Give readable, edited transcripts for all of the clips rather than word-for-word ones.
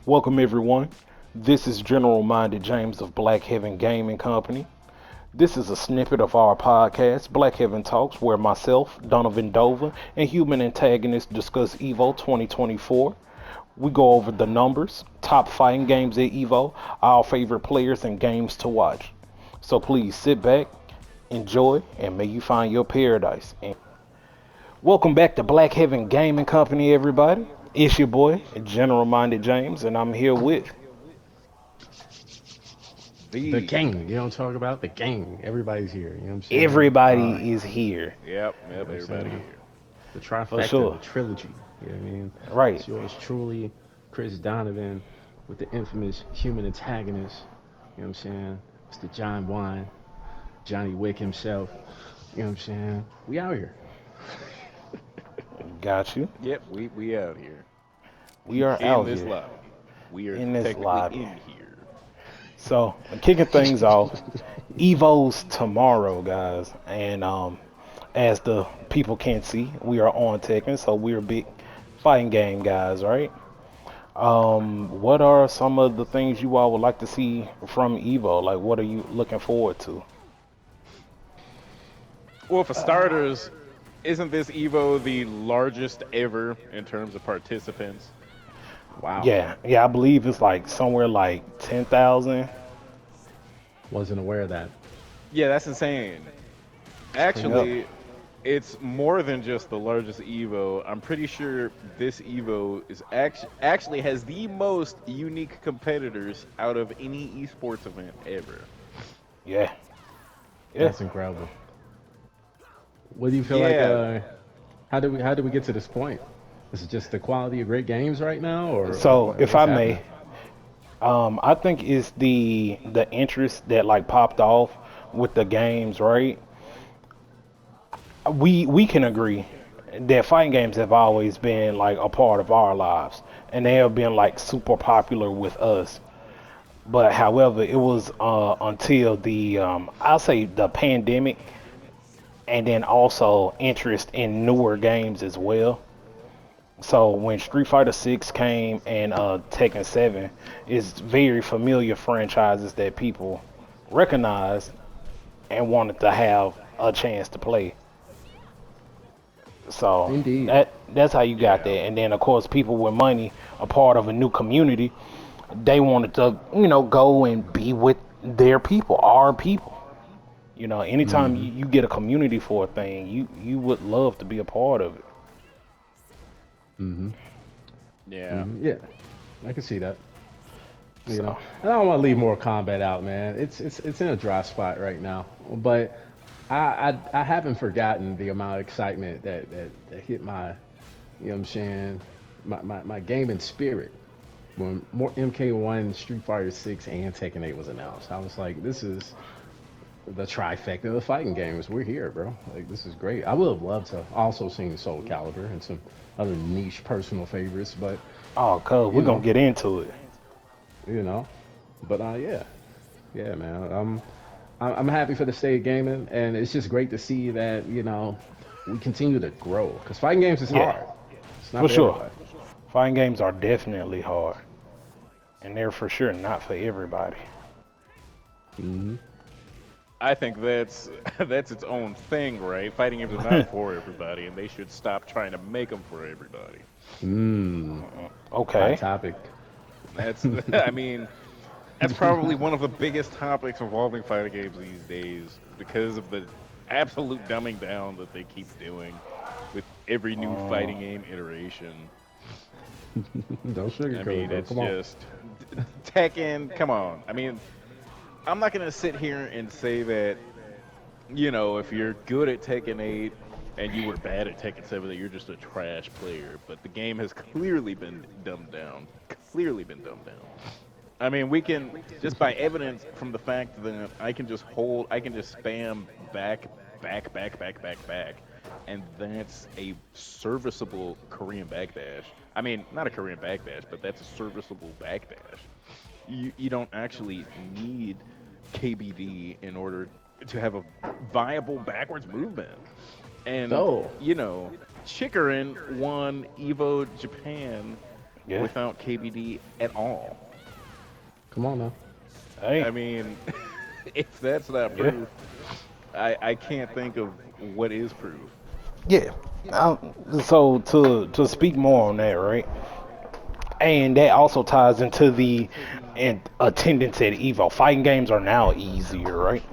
Welcome everyone. This is General Minded James of Black Heaven Gaming Company. This is a snippet of our podcast, Black Heaven Talks, where myself, Donovan Dover, and human antagonists discuss EVO 2024. We go over the numbers, top fighting games at EVO, our favorite players, and games to watch. So please sit back, enjoy, and may you find your paradise. And welcome back to Black Heaven Gaming Company, everybody. It's your boy, General Minded James, and I'm here with The The gang. You don't talk about the gang. Everybody's here. You know what I'm saying? everybody is here. You know what I'm Everybody saying? here. The For trifecta, sure. the trilogy. You know what I mean? Right. It's yours truly, Chris Donovan, with the infamous human antagonist. You know what I'm saying? It's the John Wine, Johnny Wick himself. You know what I'm saying? We out here. Got you. Yep, we out here We are in out this here lobby. We are in this technically lobby. in here. So, kicking things off, Evo's tomorrow, guys. And as the people can't see, we are on Tekken, so we're big fighting game guys, right? What are some of the things you all would like to see from Evo? Like, what are you looking forward to? Well, for starters, isn't this Evo the largest ever in terms of participants? Wow. Yeah, I believe it's like somewhere like 10,000. Wasn't aware of that. Yeah, that's insane. Yep. Actually, it's more than just the largest Evo. I'm pretty sure this Evo is actually has the most unique competitors out of any esports event ever. Yeah. Yeah. That's incredible. What do you feel like? Yeah, How did we get to this point? Is it just the quality of great games right now, or So, if what's I happening? may, I think it's the interest that like popped off with the games, right? We can agree that fighting games have always been like a part of our lives, and they have been like super popular with us. But however, it was until the I'll say the pandemic, and then also interest in newer games as well. So when Street Fighter 6 came and Tekken 7 is very familiar franchises that people recognized and wanted to have a chance to play. So Indeed. that's how you got yeah. there. And then of course people with money, a part of a new community, they wanted to, go and be with their people, our people. Anytime Hmm. you get a community for a thing, you would love to be a part of it. Hmm. Yeah. Hmm. Yeah, I can see that. So And I don't want to leave Mortal Kombat out, man. It's in a dry spot right now. But I haven't forgotten the amount of excitement that hit my, you know what I'm saying, my gaming spirit when more MK1, Street Fighter 6, and Tekken 8 was announced. I was like, this is the trifecta of the fighting games. We're here, bro. Like, this is great. I would have loved to also seen Soul Calibur and some other niche personal favorites, but oh, cuz you we're gonna know, get into it. you know. But yeah, yeah, man. I'm happy for the state of gaming, and it's just great to see that we continue to grow. Cause fighting games is Yeah, hard. It's not for for sure. everybody. Fighting games are definitely hard, and they're for sure not for everybody. Hmm. I think that's that's its own thing, right? Fighting games are not for everybody, and they should stop trying to make them for everybody. Mm. Hot Okay. topic. That's, I mean, that's probably one of the biggest topics involving fighting games these days because of the absolute dumbing down that they keep doing with every new Um, fighting game iteration. Don't I sugarcoat it, mean, bro. it's Come on. just Tekken. Come on. I mean, I'm not gonna sit here and say that if you're good at Tekken 8 and you were bad at Tekken 7, that you're just a trash player. But the game has clearly been dumbed down. Clearly been dumbed down. I mean, we can just by evidence from the fact that I can just spam back, and that's a serviceable Korean backdash. I mean, not a Korean backdash, but that's a serviceable backdash. You don't actually need KBD in order to have a viable backwards movement. And So, Chikarin won Evo Japan Yeah. without KBD at all. Come on now. Hey. I mean, if that's not Yeah. proof, I can't think of what is proof. Yeah. So to speak more on that, right? And that also ties into the attendance at Evo. Fighting games are now easier, right?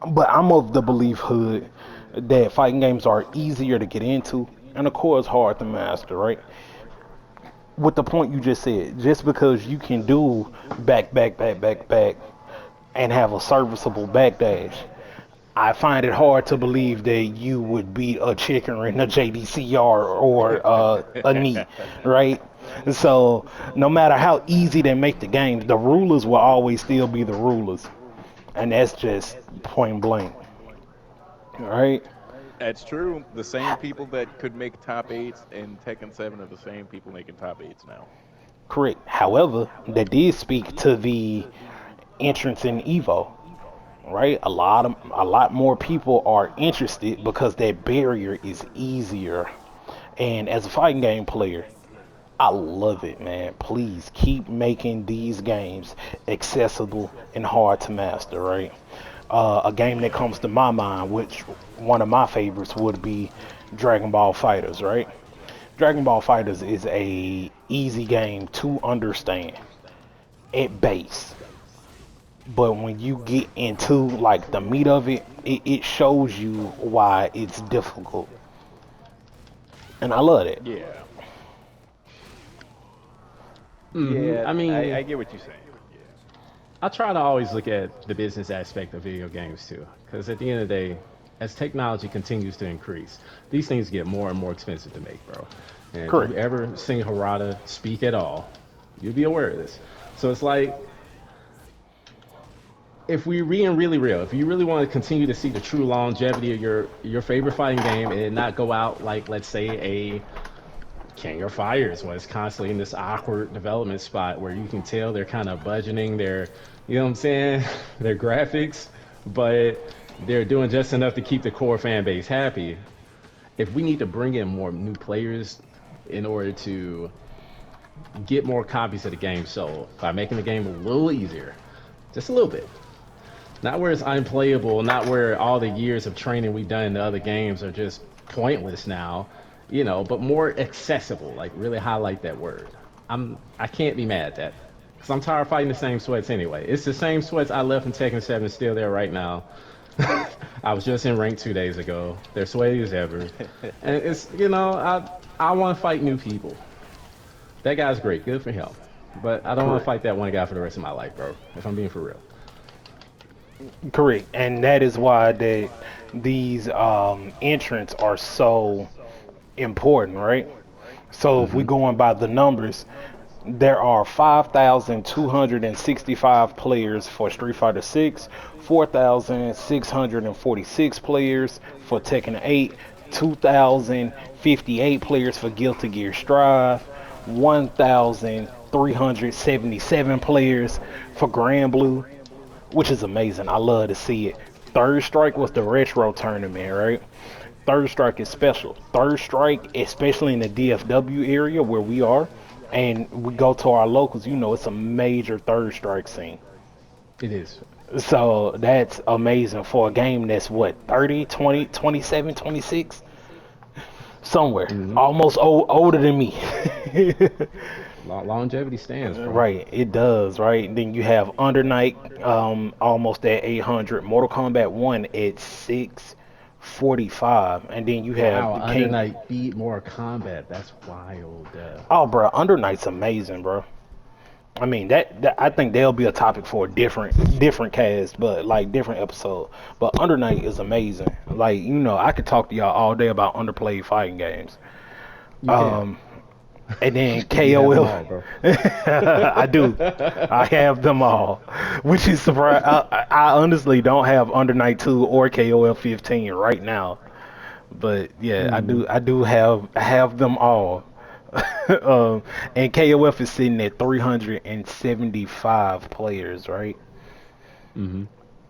But I'm of the belief hood that fighting games are easier to get into and of course hard to master, right? With the point you just said, just because you can do back and have a serviceable backdash, I find it hard to believe that you would beat a chicken in a JDCR or a knee, right? So no matter how easy they make the game, the rulers will always still be the rulers, and that's just point blank, right? That's true. The same people that could make top eights in Tekken 7 are the same people making top eights now. Correct. However, that did speak to the entrance in Evo, right? A lot more people are interested because that barrier is easier. And as a fighting game player, I love it, man. Please keep making these games accessible and hard to master, right? A game that comes to my mind, which one of my favorites would be Dragon Ball Fighters, right? Dragon Ball Fighters is a easy game to understand at base, but when you get into like the meat of it, it shows you why it's difficult, and I love it. Yeah. I Yeah, mean, I get what you're saying. Yeah. I try to always look at the business aspect of video games too, because at the end of the day, as technology continues to increase, these things get more and more expensive to make, bro. And if you Correct. ever seen Harada speak at all, you'll be aware of this. So it's like, if we being really real, if you really want to continue to see the true longevity of your favorite fighting game and it not go out like, let's say, a King of Fighters was constantly in this awkward development spot where you can tell they're kind of budgeting their, you know what I'm saying, their graphics, but they're doing just enough to keep the core fan base happy. If we need to bring in more new players in order to get more copies of the game sold by making the game a little easier, just a little bit. Not where it's unplayable, not where all the years of training we've done in the other games are just pointless now, but more accessible, like really highlight that word. I can't be mad at that. Cause I'm tired of fighting the same sweats anyway. It's the same sweats I left in Tekken 7 still there right now. I was just in rank 2 days ago. They're sweaty as ever. And it's I want to fight new people. That guy's great, good for him. But I don't want to Correct. fight that one guy for the rest of my life, bro. If I'm being for real. Correct. And that is why that these entrants are so important, right? So if we Hmm. going by the numbers, there are 5,265 players for Street Fighter 6, 4,646 players for Tekken 8, 2,058 players for Guilty Gear Strive, 1,377 players for Grand Blue, which is amazing. I love to see it. Third Strike was the retro tournament, right? Third Strike is special. Third Strike, especially in the DFW area where we are, and we go to our locals, it's a major Third Strike scene. It is. So that's amazing for a game that's what, 30, 20, 27, 26? Somewhere. Hmm. Almost older than me. Longevity stands, bro. Right, it does, right? Then you have Under Night, almost at 800, Mortal Kombat 1 at 645, and then you have Wow, Under King. Night beat Mortal Kombat. That's wild. Oh, bro, Under Night's amazing, bro. I mean that I think there'll be a topic for a different cast, but like different episode. But Under Night is amazing. Like I could talk to y'all all day about underplayed fighting games. You can. Um, and then You have them KOF. all, bro. I do. I have them all, which is surprising. I honestly don't have Under Night 2 or KOF 15 right now, but yeah, I Mm. do. I have them all. um, and KOF is sitting at 375 players, right? Hmm.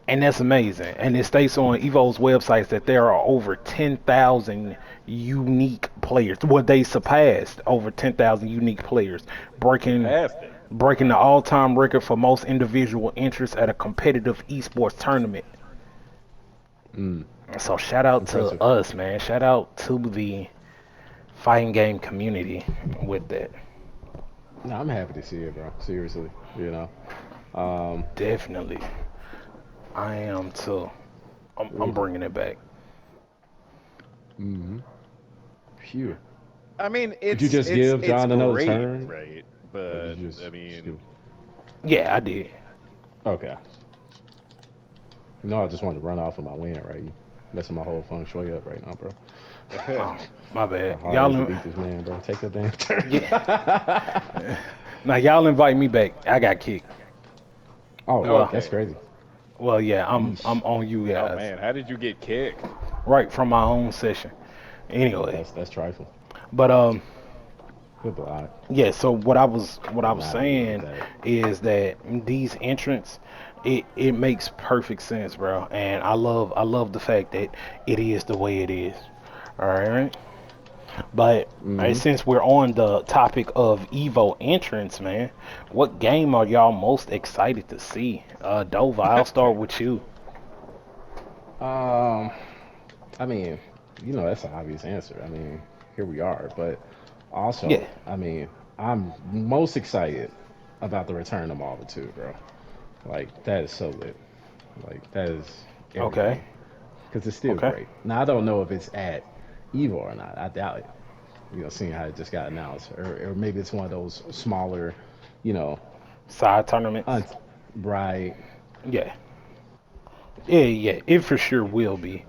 And that's amazing. And it states on Evo's websites that there are over 10,000 unique players. Well, they surpassed over 10,000 unique players, breaking Surpassed it. breaking the all-time record for most individual interest at a competitive esports tournament. Mm, So shout out to impressive. us, man. Shout out to the fighting game community with that. No, I'm happy to see it, bro. Seriously, you know. Um, Definitely. I am too. I'm ooh, bringing it back. mm-hmm. Phew. I mean, Did you it's just it's give it's John another great, turn, right? or did But you I just mean, give? Yeah, I did. Okay. No, I just wanted to run off of my win, right? You messing my whole feng shui up right now, bro. Oh, my How bad. hard is to beat this man, bro? Take the damn turn. Yeah. Now y'all invite me back. I got kicked. Oh, Well, that's okay. crazy. yeah, I'm Yeesh. on you Oh guys. man, how did you get kicked? Right from my own session. Anyway, That's trifling. but Good block. yeah, so what I Did was not need saying that. is that these entrants, it makes perfect sense, bro. And I love the fact that it is the way it is. All right. But Mm-hmm. since we're on the topic of Evo entrants, man, what game are y'all most excited to see? Dova, I'll start with you. Um, I mean, that's an obvious answer. I mean, here we are. But Yeah. also, I mean, I'm most excited about the return of Marvel 2, bro. Like, that is so lit. Like, that is Okay. everything. Because it's still Okay. great. Now, I don't know if it's at Evo or not. I doubt it. Seeing how it just got announced. Or maybe it's one of those smaller, you know, Side tournaments. un- right. Yeah. Yeah, yeah. It for sure will be.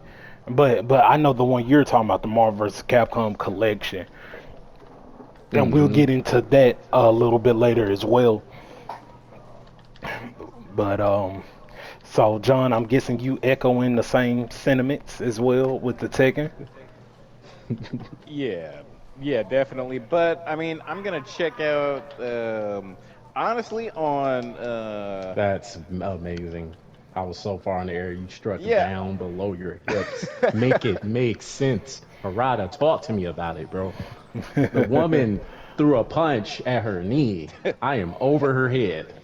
But I know the one you're talking about, the Marvel vs. Capcom collection. And we'll Mm-hmm. get into that a little bit later as well. But so John, I'm guessing you echoing the same sentiments as well with the Tekken. Yeah, yeah, definitely. But I mean, I'm gonna check out honestly on That's amazing. I was so far in the air, you struck yeah. down below your hips. Make it make sense. Harada, talk to me about it, bro. The woman threw a punch at her knee. I am over her head.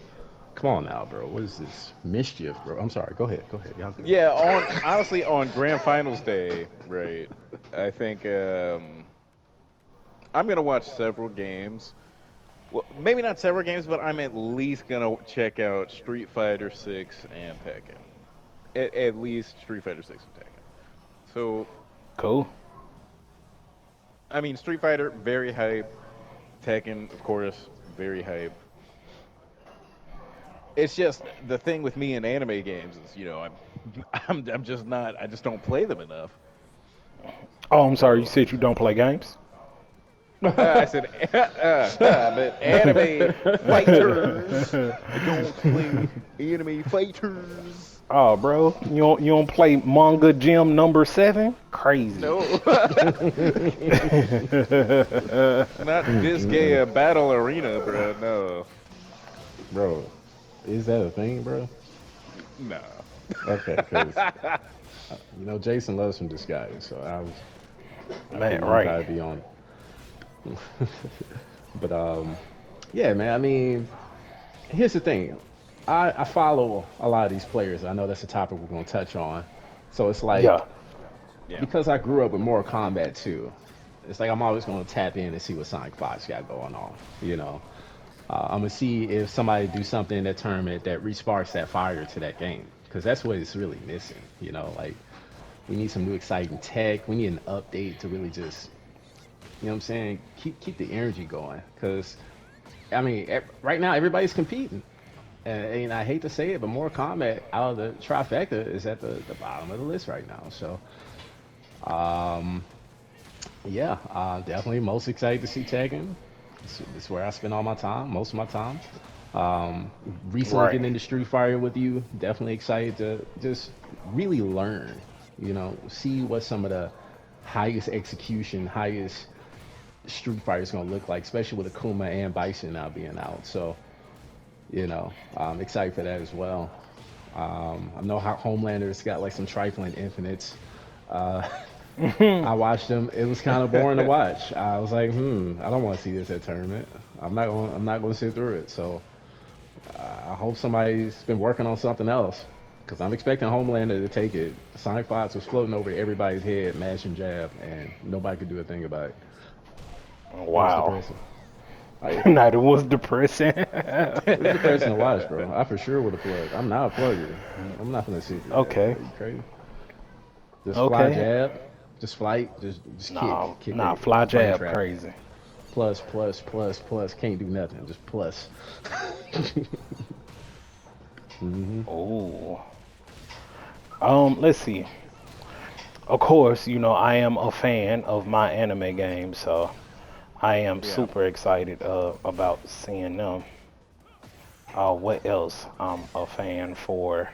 Come on now, bro. What is this mischief, bro? I'm sorry. Go ahead. Go ahead. Y'all good. Yeah, on honestly on Grand Finals day, right? I think I'm gonna watch several games. Well, maybe not several games, but I'm at least gonna check out Street Fighter 6 and Tekken. At least Street Fighter 6 and Tekken. So, Cool. I mean, Street Fighter very hype. Tekken, of course, very hype. It's just the thing with me in anime games is, I'm just not. I just don't play them enough. Oh, I'm sorry. You So said you don't play games. I said, but anime fighters. I don't play anime fighters. Oh, bro, you don't play manga gym number 7? Crazy. No, not this gay Mm-mm. a battle arena, bro. No, Bro, is that a thing, bro? no. Okay, because Jason loves some disguise, so I Man, figured he'd right. probably be on. But yeah, man. I mean, here's the thing. I follow a lot of these players. I know that's a topic we're gonna touch on. So it's like Yeah. Yeah, because I grew up with Mortal Kombat too. It's like I'm always gonna tap in and see what Sonic Fox got going on. I'm gonna see if somebody do something in that tournament that resparks that fire to that game because that's what it's really missing. Like we need some new exciting tech. We need an update to really just, what I'm saying, keep the energy going. Because I mean, right now everybody's competing, and I hate to say it, but Mortal Kombat out of the trifecta is at the bottom of the list right now. So, um, yeah, definitely most excited to see Tekken. It's where I spend all my time, most of my time. Um, Recently Right. getting into Street Fighter with you, definitely excited to just really learn. See what some of the highest execution, highest Street Fighter is going to look like, especially with Akuma and Bison now being out. So, I'm excited for that as well. I know how Homelander's got like some trifling infinites. Uh, I watched them. It was kind of boring to watch. I was like, I don't want to see this at tournament. I'm not going to sit through it. So I hope somebody's been working on something else because I'm expecting Homelander to take it. Sonic Fox was floating over everybody's head, mash and jab, and nobody could do a thing about it. It was Wow. depressing. I, Night it was depressing. it was depressing to watch, bro. I for sure would have plugged. I'm not a plugger. I'm not gonna sit through that. Okay. Are you crazy? Just fly Okay. jab, just flight, just Nah, kick nah, it, fly brain jab trap. crazy. Plus, plus, plus, plus. Can't do nothing. Just plus. Ooh. Let's see. Of course, I am a fan of my anime games, so I am Yeah. super excited about seeing them. What else I'm a fan for?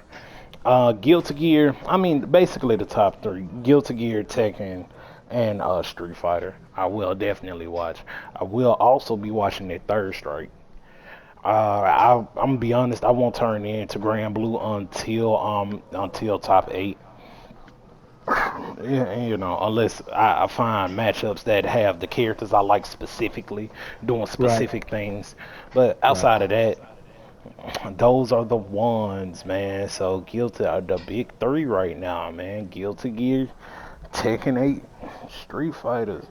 Guilty Gear. I mean, basically the top three: Guilty Gear, Tekken, and Street Fighter. I will definitely watch. I will also be watching that Third Strike. I'm gonna be honest. I won't turn into Grand Blue until top eight. Yeah, and, unless I find matchups that have the characters I like specifically doing Right, specific things. But right. outside of that, those are the ones, man. So Guilty are the big three right now, man. Guilty Gear, Tekken 8, Street Fighters.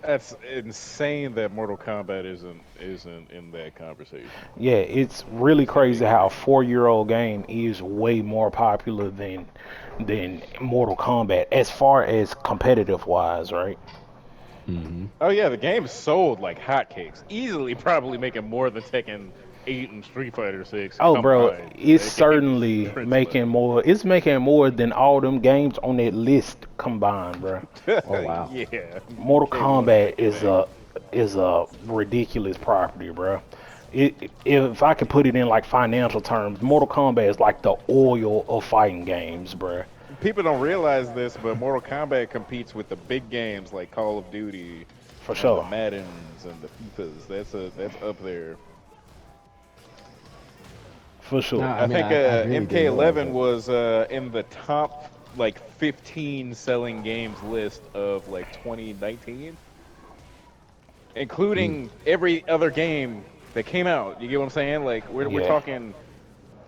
That's insane that Mortal Kombat isn't in that conversation. Yeah, it's really It's crazy how a ridiculous. 4-year old game is way more popular than Mortal Kombat as far as competitive wise, right? Hmm. Oh yeah, the game sold like hotcakes. Easily, probably making more than Tekken 8 and Street Fighter 6 Oh, bro, combined. it's That game is certainly prince making money. more. It's making more than all them games on that list combined, bro. Oh wow. Yeah, you Mortal can't win Kombat that is thing. a ridiculous property, bro. If I could put it in like financial terms, Mortal Kombat is like the oil of fighting games, bro. People don't realize this, but Mortal Kombat competes with the big games like Call of Duty For and the sure, Maddens and the FIFAs. That's up there. for sure. Nah, I I mean, think I really didn't realize MK11 that. was in the top like 15 selling games list of like 2019, Mm. including every other game that came out. You get what I'm saying? Like we're Yeah, talking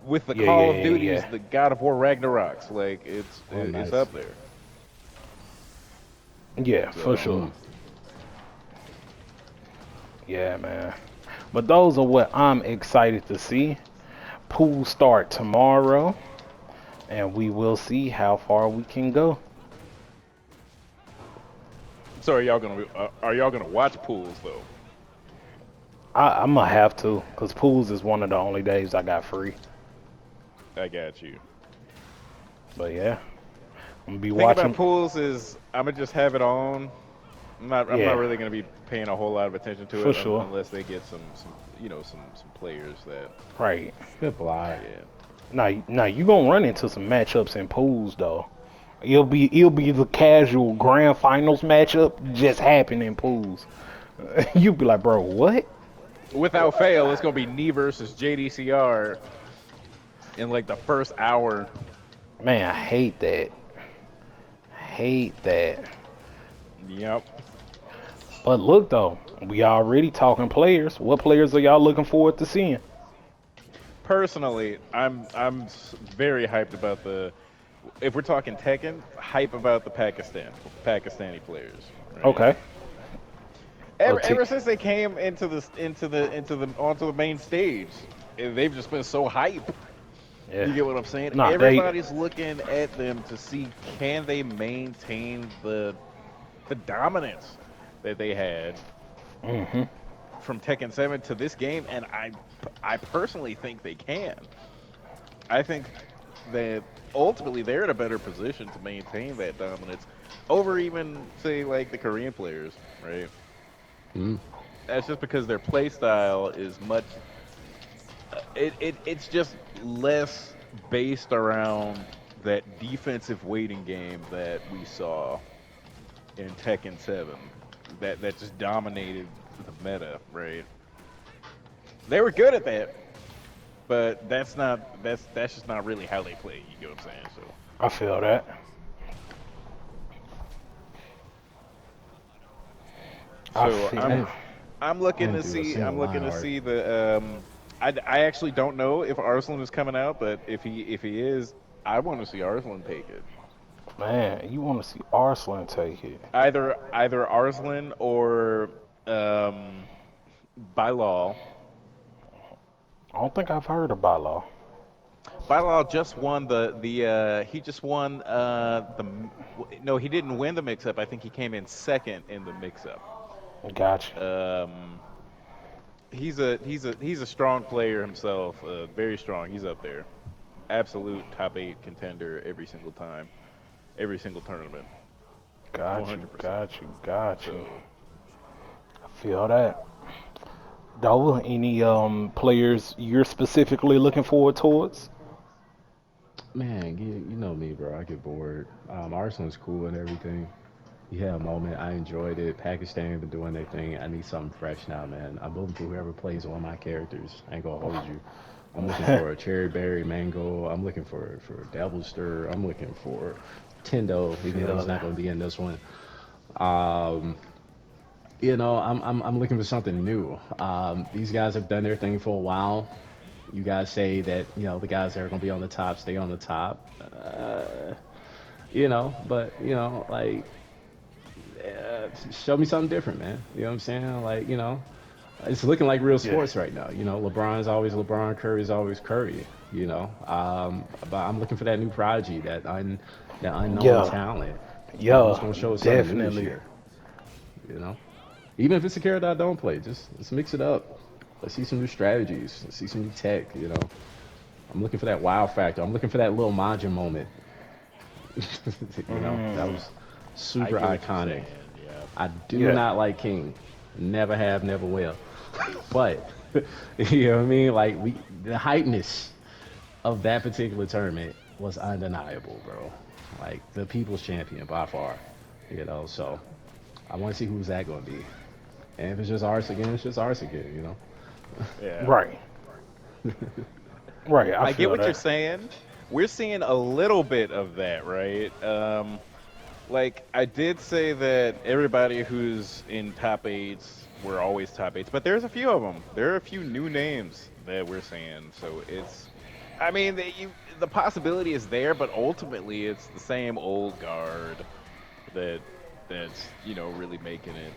with the yeah, yeah, Call of yeah, Duties, yeah. the God of War Ragnaroks. Like Oh, it's nice. up there. Yeah, for So sure. Mm. Yeah, man. But those are what I'm excited to see. Pools start tomorrow, and we will see how far we can go. so are y'all gonna watch pools though? I'm gonna have to, cause pools is one of the only days I got free. I got you. But yeah, I'm gonna be Thing about watching. pools is I'm gonna just have it on. I'm not Yeah, really gonna be paying a whole lot of attention to for it sure. unless they get some some players that Right. Good block. yeah. Now you gonna run into some matchups in pools though. It'll be the casual grand finals matchup just happen in pools. You be like, bro, what? Without fail, it's gonna be knee versus JDCR in like the first hour. Man, I hate that. Hate that. Yep. But look though, we already talking players. What players are y'all looking forward to seeing? Personally, very hyped about the. If we're talking Tekken, hype about the Pakistani players, right? Okay. Ever since they came into the onto the main stage, they've just been so hype. Yeah. You get what I'm saying? Nah, they. Everybody's looking at them to see can they maintain the dominance that they had Hmm. from Tekken 7 to this game, and I personally think they can. I think that ultimately they're in a better position to maintain that dominance over even say like the Korean players, right? Mm. That's just because their play style is much it's just less based around that defensive waiting game that we saw in Tekken 7 that just dominated the meta, right? They were good at that, but that's just not really how they play. You get what I'm saying? So I feel that. I so feel. I'm I I'm I looking didn't to do a see single I'm looking line to art. see the I actually don't know if Arslan is coming out, but if he is, I want to see Arslan take it. Man, you want to see Arslan take it? Either Arslan or um by law. I don't think I've heard of Balo. Bilal just won the he just won no, he didn't win the mix up. I think he came in second in the mix up. Gotcha. Um he's a strong player himself, very strong. He's up there. Absolute top 8 contender every single time, every single tournament. Got you. 100%. Got you. Got you. So, I feel that. Dola, any players you're specifically looking forward towards? Man, you know me, bro. I get bored. Arsenal's cool and everything. He had a moment. I enjoyed it. Pakistan been doing their thing. I need something fresh now, man. I'm voting for whoever plays all my characters. I ain't gonna hold you. I'm looking for a cherry berry mango. I'm looking for devil stir. I'm looking for Tendo, even though Feel he's not that. gonna be in this one. Um, I'm looking for something new. These guys have done their thing for a while. You guys say that the guys that are gonna be on the top stay on the top. But like show me something different, man. You know what I'm saying? Like, it's looking like real Yeah. sports right now. LeBron's always LeBron, Curry's always Curry. But I'm looking for that new prodigy, that unknown Yeah. talent. Who's Yeah. gonna show us something new this Definitely. year? You know, even if it's a character I don't play, just let's mix it up. Let's see some new strategies. Let's see some new tech. I'm looking for that wow factor. I'm looking for that little Majin moment. That Mm, was I super get what you're iconic. saying. Yeah. I do yeah. not like King. Never have, never will. But you know what I mean? Like the hypeness of that particular tournament was undeniable, bro. Like the people's champion by far. So I want to see who's that going to be. And if it's just ours again, it's just ours again. Yeah. Right. Right. I I get feel what you're that. saying. We're seeing a little bit of that, right? Like I did say that everybody who's in top eights were always top eights, but there's a few of them. There are a few new names that we're seeing, so I mean, the possibility is there, but ultimately it's the same old guard that that's really making it.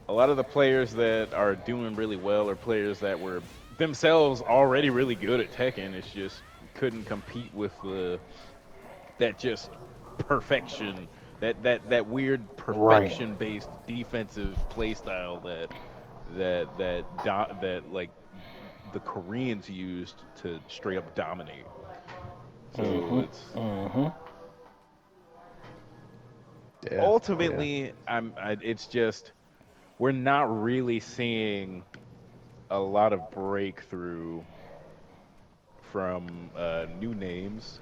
A lot of the players that are doing really well are players that were themselves already really good at Tekken. It's just couldn't compete with that just perfection, that weird Right. perfection based defensive play style that like the Koreans used to straight up dominate. So Mhm. it's Mhm. Yeah, yeah. ultimately it's just we're not really seeing a lot of breakthrough from new names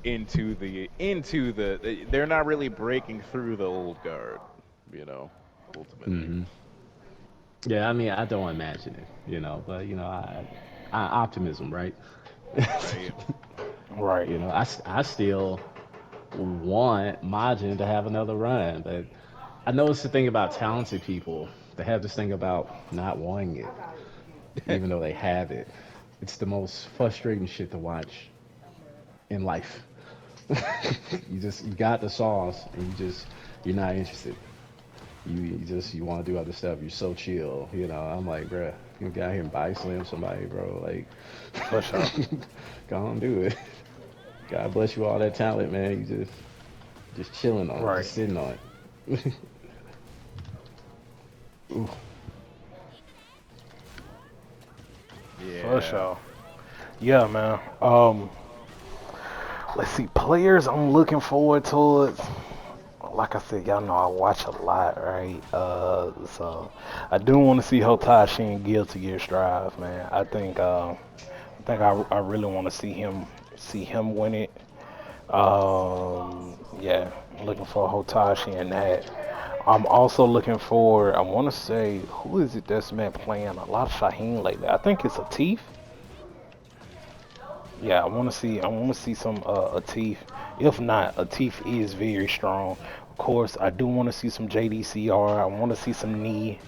into the they're not really breaking through the old guard, you know, ultimately. hmm Yeah, I mean, I don't imagine it, but optimism, right? Right. Right. I still want Majin to have another run, but I know it's the thing about talented people. They have this thing about not wanting it, even though they have it. It's the most frustrating shit to watch in life. You got the sauce, and you're not interested. You want to do other stuff. You're so chill. I'm like, bruh, you get out here and body slam somebody, bro. Like, For sure. go on, do it. God bless you all that talent, man. You just chilling on it, Right. just sitting on it. Ooh, For Yeah. sure. Yeah, man. Let's see. Players I'm looking forward towards. Like I said, y'all know I watch a lot, right? So I do want to see Hotashi and Guilty Gear Strive, man. I really want to see him win it. Yeah, I'm looking for Hotashi in that. I'm also looking for. I want to say, who is it that's been playing a lot of Shaheen lately? I think it's a Teeth. Yeah, I want to see some a teeth. If not, a teeth is very strong. Of course, I do want to see some JDCR. I want to see some knee.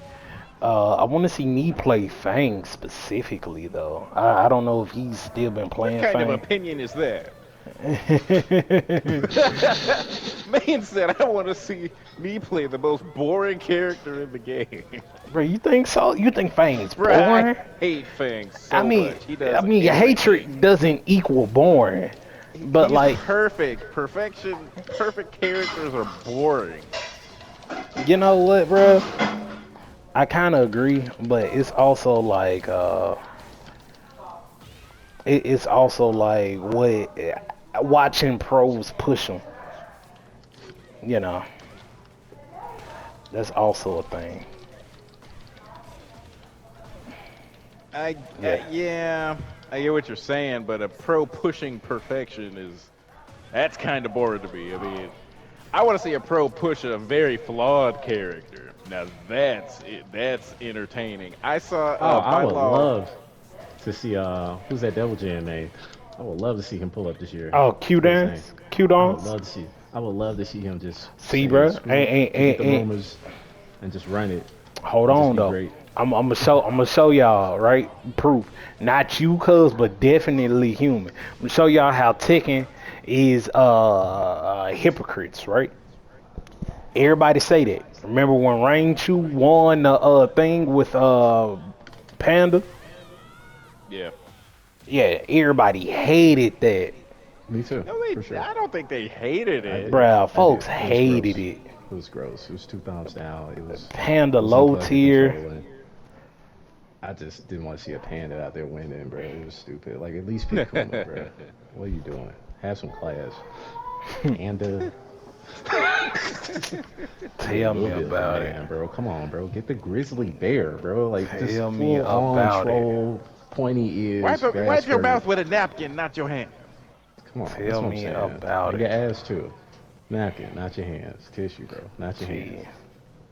I want to see knee play Fang specifically though. I don't know if he's still been What playing kind of Fang. opinion is that? Man said, I want to see me play the most boring character in the game. Bro, you think so? You think Fang's Bruh, I boring? hate Fang I so mean, much. He I does mean, everything. hatred doesn't equal boring, but He's like, perfect. Perfection. Perfect characters are boring. you know what, bro? I kind of agree, but it's also like, it's also like what watching pros push them. You know, that's also a thing. Yeah. Yeah, I get what you're saying, but a pro pushing perfection is that's kind of boring to me. I mean, I want to see a pro push a very flawed character. Now that's it. That's entertaining. I saw Oh, I by would law. love to see who's that Devil Jam name? I would love to see him pull up this year. Oh, Q Forget his name. dance, Q I would dance. love to see. I would love to see him just See, say bro, screw forget the rumors and just run it hold and just on be though. great. I'm gonna show y'all right proof. Not you, cuz, but definitely human. I'm gonna show y'all how Tekken is hypocrites, right? Everybody say that. Remember when Rain Chu won the thing with Panda? Yeah. Yeah, everybody hated that. Me too, No, for they. sure. I don't think they hated I it. did. Bruh, I folks did. It was hated gross. it. It was gross. It was two thumbs down. Panda It was low unplugged the tier. controller. I just didn't want to see a panda out there winning, bro. It was stupid. Like at least pick Kuma, bro. What are you doing? Have some class. Panda. Be a Tell little me bit of a about it. man, bro. Come on, bro. Get the grizzly bear, bro. Like just Tell me full on about it. troll, pointy ears, grass Wipe your skirt. mouth with a napkin, not your hand. Come on, that's Tell what I'm me saying. about And your it. ass too. Napkin, not your hands. Tissue, bro. Not your hands. Gee.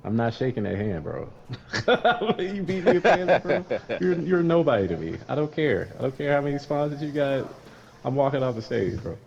I'm not shaking that hand, bro. You beat me with panda, bro. You're nobody to me. I don't care. I don't care how many sponsors you got. I'm walking off the stage, bro.